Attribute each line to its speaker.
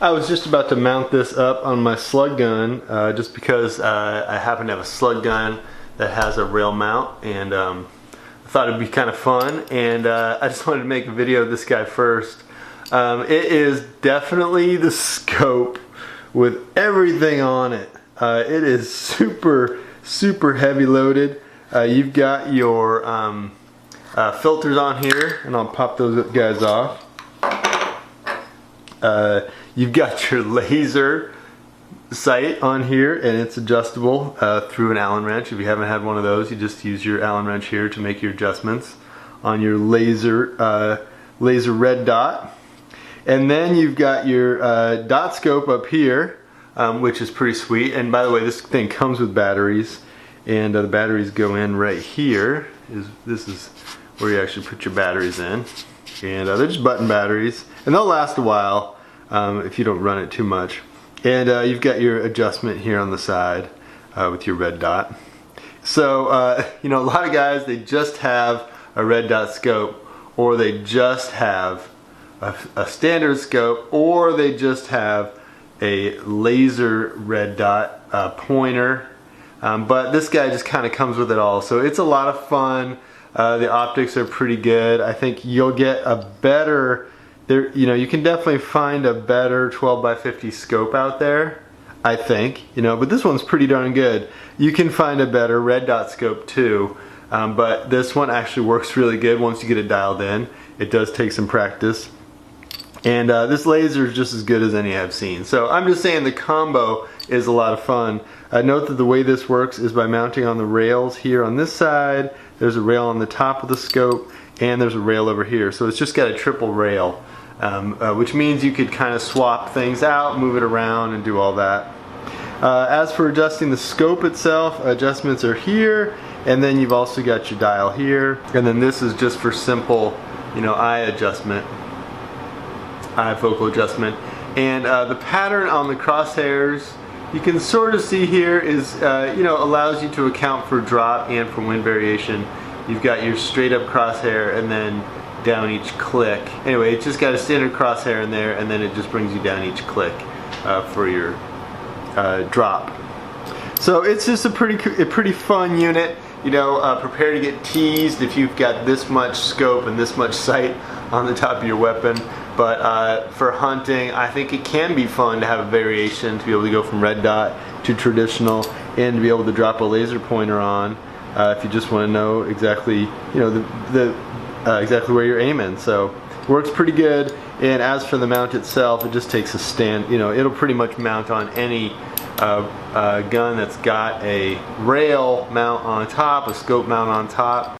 Speaker 1: I was just about to mount this up on my slug gun just because I happen to have a slug gun that has a rail mount, and I thought it'd be kind of fun, and I just wanted to make a video of this guy first. It is definitely the scope with everything on it. It is super heavy loaded. You've got your filters on here, and I'll pop those guys off. You've got your laser sight on here, and it's adjustable through an Allen wrench. If you haven't had one of those, you just use your Allen wrench here to make your adjustments on your laser red dot. And then you've got your dot scope up here, which is pretty sweet. And by the way, this thing comes with batteries, and the batteries go in right here. This is where you actually put your batteries in, and they're just button batteries, and they'll last a while if you don't run it too much. And you've got your adjustment here on the side with your red dot. So you know, a lot of guys, they just have a red dot scope, or they just have a standard scope, or they just have a laser red dot pointer. But this guy just kind of comes with it all, so it's a lot of fun. The optics are pretty good. I think you'll get a better, you know, you can definitely find a better 12x50 scope out there, I think, you know, but this one's pretty darn good. You can find a better red dot scope too, but this one actually works really good once you get it dialed in. It does take some practice. And this laser is just as good as any I've seen. So I'm just saying the combo is a lot of fun. Note that the way this works is by mounting on the rails here on this side. There's a rail on the top of the scope, and there's a rail over here. So it's just got a triple rail, which means you could kind of swap things out, move it around, and do all that. As for adjusting the scope itself, adjustments are here, and then you've also got your dial here. And then this is just for simple, you know, eye adjustment. Eye focal adjustment, and the pattern on the crosshairs you can sort of see here is you know, allows you to account for drop and for wind variation. You've got your straight up crosshair and then down each click. Anyway, it's just got a standard crosshair in there, and then it just brings you down each click for your drop. So it's just a pretty fun unit. You know, prepare to get teased if you've got this much scope and this much sight on the top of your weapon. But for hunting, I think it can be fun to have a variation, to be able to go from red dot to traditional, and to be able to drop a laser pointer on if you just want to know exactly, you know, exactly where you're aiming. So it works pretty good. And as for the mount itself, it just takes a stand. You know, it'll pretty much mount on any gun that's got a rail mount on top, a scope mount on top.